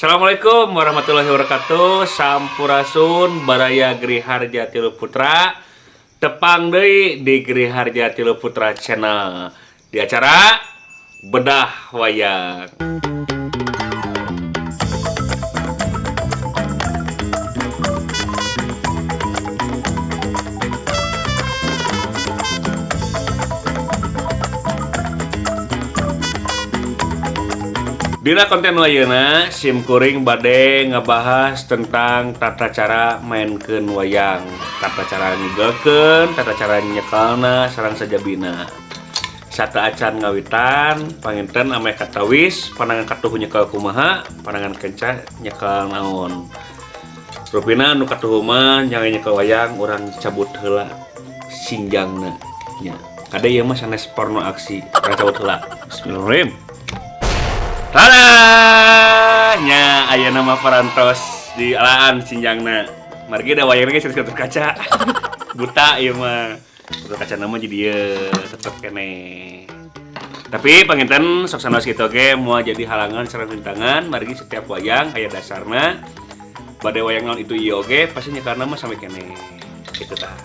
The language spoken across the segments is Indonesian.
Assalamualaikum warahmatullahi wabarakatuh. Sampurasun Baraya Griharja Tilu Putra. Tepang deui di Griharja Tilu Putra Channel di acara Bedah Wayang. Dina konten wayeuna simkuring bade ngebahas tentang tata cara mainkeun wayang, tata cara ngigeukeun, tata cara nyekelna sareng sajabina. Sata acan ngawitan panginten ame katawis panangan katuh nyekel kumaha, panangan kenca nyekel naon. Rupina anu katuh mah jangan nyekel wayang urang cabut heula singjangna nya. Kade ieu mah sanes porno aksi, urang cabut heula. Bismillahirrahmanirrahim. Nya aya nama parantos di alaan sinjangna. Margi da wayangna geus keur kaca. Buta ieu mah. Keur kaca nama jadi tetep kene. Tapi panginten sok sanes kitu oge moal jadi halangan sareng rintangan margi setiap wayang aya dasarna. Bade wayang naon itu ieu oge pasti nyekarna mah sampe kene. Kitu tah.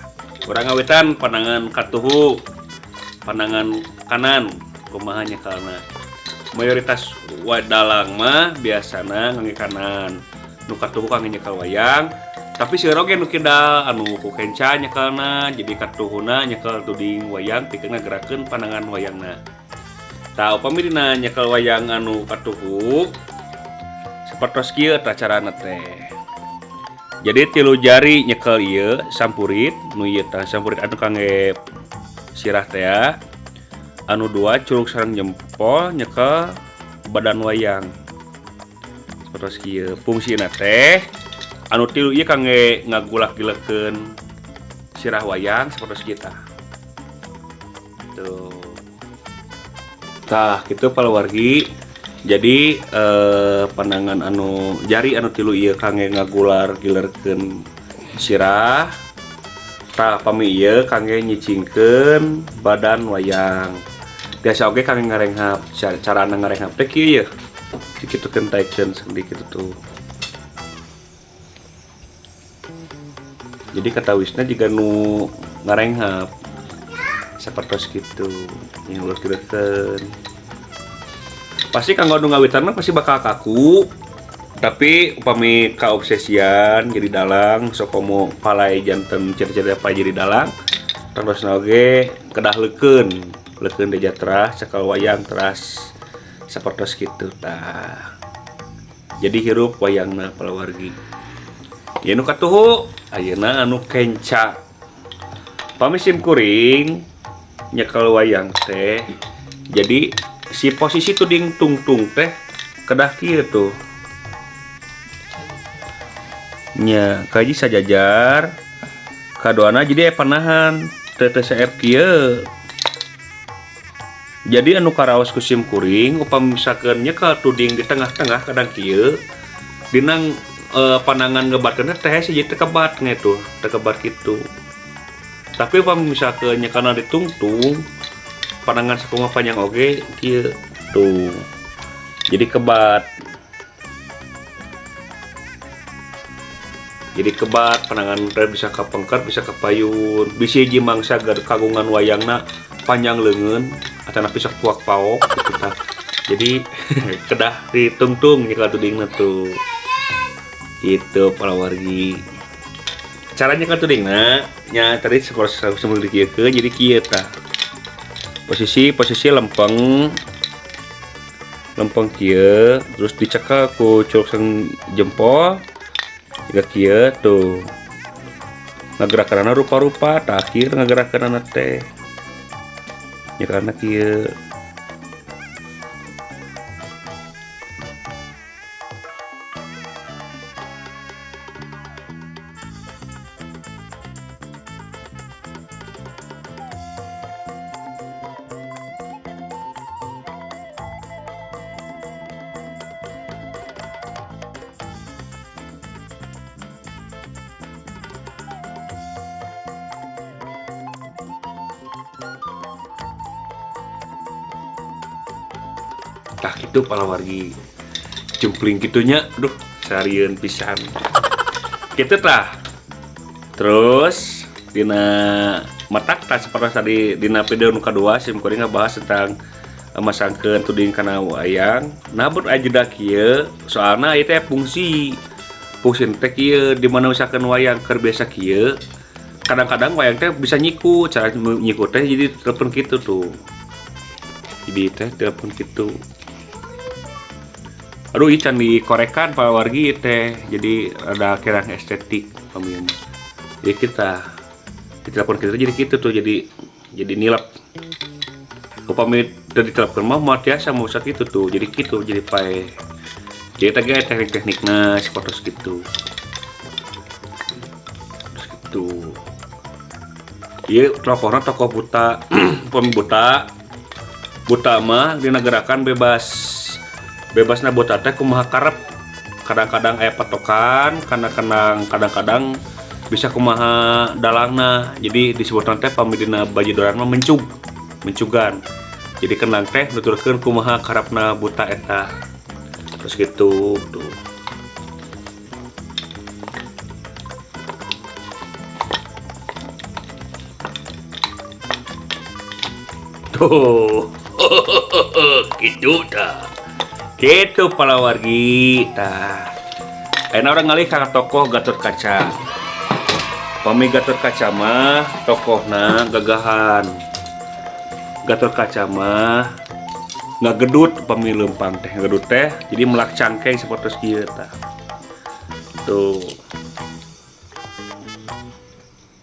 Urang ngawitan panangan katuhu. Panangan kanan kumaha nyekelna. Mayoritas wadalang mah biasana ngangge kanan, nu katuhu kangge nyekel wayang, tapi seueur oge nu kidal anu ku kenca nyekelna jadi katuhuna nyekel tuding wayang pikeun ngagerakeun panangan wayangna. Tah upami dina nyekel wayang anu katuhu sapertos kieu tah carana teh. Jadi 3 jari nyekel ieu sampurit, nu ieu tah sampurit anu kangge sirah teh ya. Anu 2 curug sareng jempol nyekel badan wayang. Sapertos kieu. Fungsina teh anu 3 ieu kangge ngagulak-gilekeun sirah wayang sapertos kieu tah. Tuh. Tah kitu palawargi. Jadi pandangan anu jari anu 3 ieu kangge ngagular-gilerkeun sirah. Tah pami ieu kangge nyicingkeun badan wayang. Biasa oge kangge ngarenghap, carana ngarenghap teh kieu yeuh. Dikitukeun taikeun sedikit tuh. Jadi katawisna jiga nu ngarenghap sapertos kitu, nya ulek-ulekeun. Pasti kanggo nu ngawitan mah pasti bakal kaku. Tapi upami kaobsesian jadi dalang sok komo palai janten ciri-ciri apa jadi dalang terusna oge kedah leukeun deja teras cekal wayang teras sapertos kitu tah. Jadi hirup wayangna palawargi. Ieu nu katuhu ayeuna anu kenca. Pami simkuring nyekel wayang teh. Jadi si posisi tuding tungtung teh kedah kieu tuh. Nya kaji sajajar kadoana jadi panahan teu saep kieu. Jadi anu karaos ku simkuring upami misalkeun nyekel tuding di tengah-tengah kadang kieu dinang panangan ngebatkeun teh hese jadi teu kebat ngetu, teu kebat kitu. Tapi upami misalkeun nyekelna di tungtung panangan sakumaha panjang oge kieu tuh. Jadi kebat. Jadi kebat panangan bisa kapengker bisa kapayun bisa hiji mangsa kagungan wayangna panjang leungeun atana bisa puak paok gitu tah. Jadi kedah ditungtung nyekel tudingna tuh. Gitu palawargi. Cara nyekel tudingna nya tadi saperti sebelum dikieukeun jadi kieu tah. Posisi lempeng kieu terus dicekel ku curug sareng jempol. Jika kieu tuh ngagerakeunana rupa-rupa tah akhir ngagerakeunana teh nya karena kieu. Tah kitu palawargi. Jumpling gitunya, aduh sarian pisan. Gitu tah. Terus dina matak tah seperti tadi dina video nu kadua sim kuring ngabahas tentang masangkeun tuding kana wayang. Nah mun ajeuna kieu soalna ieu teh fungsi teh kieu di mana misalkan wayang keur biasa kieu kadang-kadang wayang teh bisa nyiku, cara nyiku teh jadi telepon gitu tuh. Jadi teh telepon gitu. Aduh ican dikorekan Pak Wargi teh jadi ada kirang estetik pamieu. Jadi kita di telepon kita jadi gitu tuh jadi nilap. Upami dari telepon mah biasa mau sak gitu tuh jadi gitu jadi pae. Jadi tadi teknik-tekniknya seperti gitu. Terus gitu. Iya tokoh buta, upami buta mah dina gerakan bebasna buta teh kumaha karep. Kadang-kadang aya patokan, kadang-kadang bisa kumaha dalangna. Jadi disebutna teh pami dina bajidoran mah mencugan. Jadi kenang teh nuturkeun kumaha karepna buta eta. Terus gitu tuh. Tuh. Gitu dah. Gitu palawargi tah. Ayeuna orang ngalih ka tokoh Gatot Kaca. Pami Gatot Kaca mah tokohna gagahan. Gatot Kaca mah ngagedut pami leumpang teh ngagedut teh jadi melak cangkeng sapertos kieu tah. Tuh.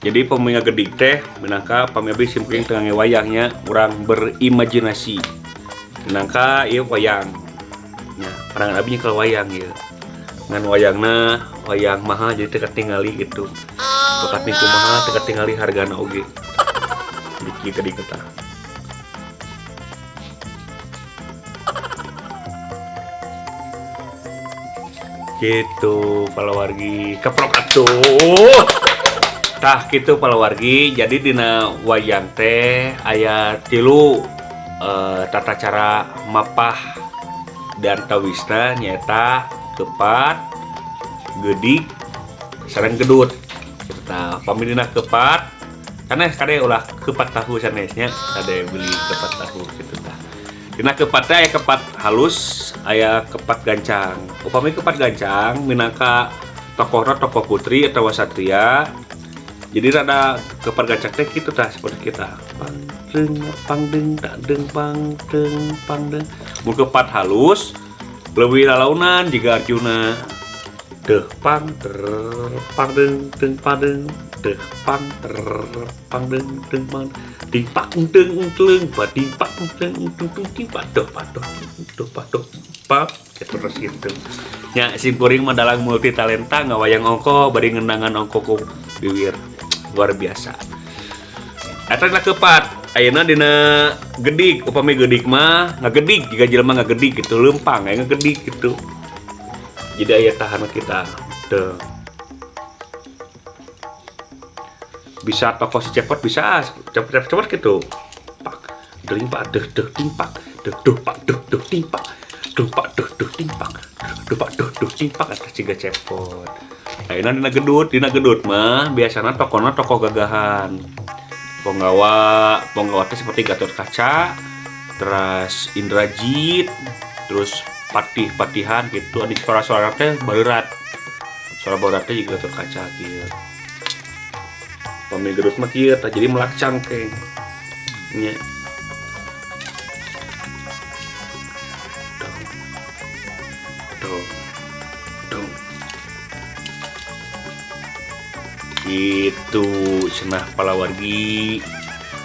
Jadi pami ngagedik teh minangka pami abdi simkuring teu ngewayangnya urang berimajinasi. Minangka ieu wayang. Nya, orang abdi nyekel wayang ieu. Ngan wayangna wayang mahal jadi teu katingali gitu. Bakat niku kumaha teu katingali hargana oge. Jadi kieu tadi kata. Gitu palawargi keprok atuh. Tah gitu palawargi jadi dina wayang teh aya 3 tata cara mapah dan tawisna nyata kepat, gedik, sareng gedut. Nah, pami dina kepat sanes kade ulah kepat tahu sanesnya kade beli kepat tahu gitu tah. Dina kepat teh aya kepat halus, aya kepat gancang. Upami kepat gancang minangka tokohna tokoh putri atau wasatria. Jadi rada kepat gancang teh kitu tah seperti kita. Pangdeng tak deng pangdeng. Mun kepat halus leuwih lalaunan jiga Arjuna. Deuh pang pangdeng teng padeng. Deuh pang pangdeng teng pang. Timpak teng tleung timpak teng timpak doh pap terus gitu. Nya si kuring mah dalang multi talenta ngawayang ongko bari ngendangan ongko ku bibir luar biasa. Eta dina kepat ayeuna dina gedik upami gedik mah ngagedik jika jelema ngagedik gitu leumpang aya ngagedik gitu. Jadi aya tahan kita teu bisa tokoh si cepot bisa cepet gitu. Pak deling pak deuh timpak deuh pak deuh timpak deuh pak deuh timpak deuh pak deuh timpak eta ciga cepot. Ayeuna dina gedut mah biasana tokohna tokoh gagahan. Penggawa teh seperti Gatot Kaca, terus Indrajit, terus patih-patihan gitu. Adi suara-suara teh beurat. Suara beurat teh juga Gatot Kaca kieu. Pami gedut mah kieu tah jadi melak cangkeng. Nya. Itu cenah palawargi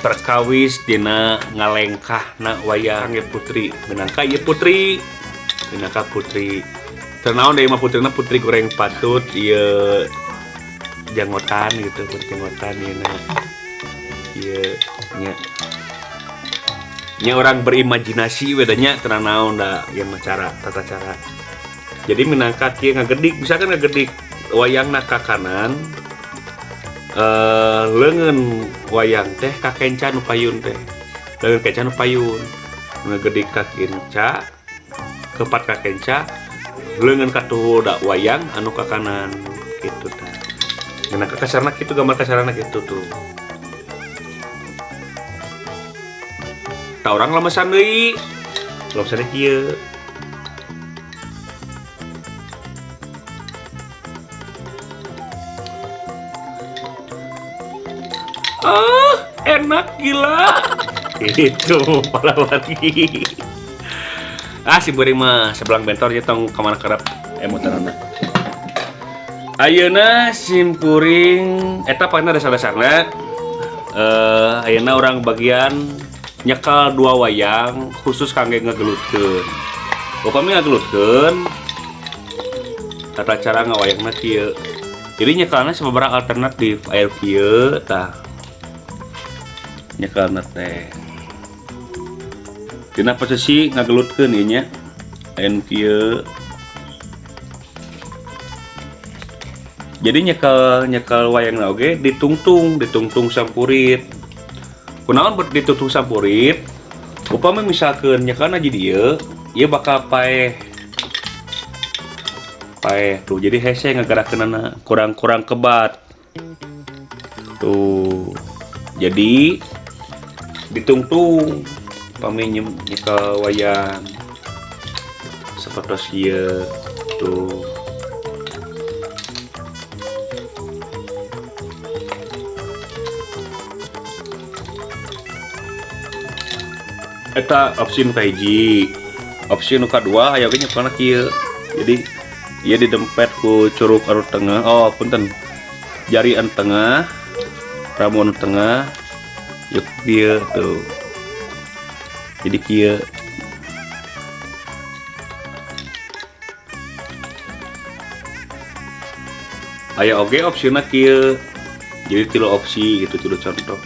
perkawis dina ngalengkahna wayang ieu putri minangka ieu putri minangka putri ternaon deui mah putrina putri goreng patut ieu janggotan gitu putri janggotan ieu nya orang berimajinasi wedanya teu naon da ieu mah tata cara jadi minangka kieu ngagedik misalkan ngagedik wayangna ka kanan leungeun wayang teh ka kenca nu payun teh. Leungeun kenca nu payun. Ngagedik ka kenca, kepat ka kenca, leungeun katuh da wayang anu ka kanan kitu tah. Dina kasarna kitu gambar kasarna kitu tuh. Tah urang lemesan deui. Lemesan kieu. Enak gila. Itu palawari. Si beuring mah sebelang bentor nya tong ka mana kerep emotanana. Ayeuna simkuring eta pangna dasar-dasarna ayeuna urang bagian nyekel 2 wayang khusus kangge ngagelutkeun. Upami ngagelutkeun tata cara ngawayangna kieu. Jadi nyekelna sababaraha alternatif aya kieu tah. Nyekelna teh dina posisi ngagelutkeun ieu nya aya kieu. Jadi nyekel wayangna oge ditungtung sampurit. Kunaon ditungtung sampurit? Upami misalkeun nyekelna jadi ieu bakal paeh tuh, jadi hese ngagarakeunana kurang kebat tuh. Jadi ditungtung pami nyekel wayang sapertos ieu tuh. Eta opsi nu kahiji. Opsi nu kadua aya oge nyekelna kieu. Jadi ieu didempet ku curug anu tengah. Oh, punten. Jari anu tengah, ramu anu tengah. Yuk kieu tuh. Jadi kieu. Aya oge opsina kieu. Jadi 3 opsi gitu, 3 contoh.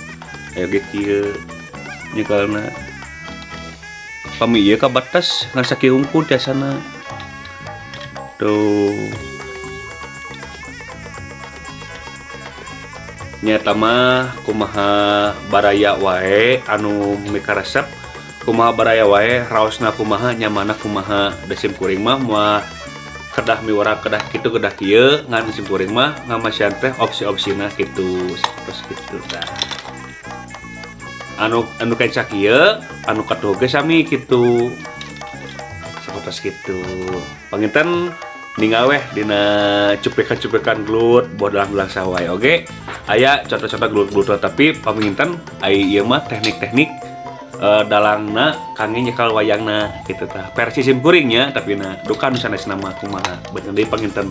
Aya oge kieu. Nyekelna pami ieu ka batas ngan sakieu hungkul tiasana. Tuh. Nyata mah kumaha baraya wae anu mikaresep, kumaha baraya wae raosna kumaha nyamana kumaha da simkuring mah kedah miwara kedah kitu kedah kieu ngan simkuring mah ngamasian teh opsi-opsina kitu terus kitu tah. Anu kenca kieu anu katuh ge sami kitu sapertos kitu. Panginten ninggal weh dina cuplikan-cuplikan gelut bodalang-bodalang sawae oge aya contoh-contoh gelut-gelut tapi paminten ai ieu mah teknik-teknik dalangna kangge nyekel wayangna kitu tah. Versi simkuringnya tapi na duka nu sanesna mah kumaha bener deui panginten.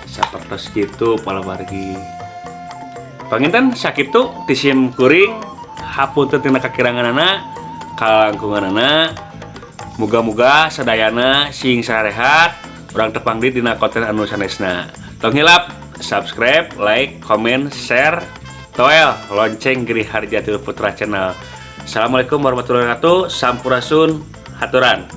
Sapertos kitu palawargi. Panginten sakitu ti simkuring hapunten tina kakiranganana kalangkunganana. Muga-muga sadayana sing sarehat urang tepang di dina konten anu sanesna. Tong hilap subscribe, like, comment, share, toel lonceng Giri Harjati Putra Channel. Assalamualaikum warahmatullahi wabarakatuh. Sampurasun haturan.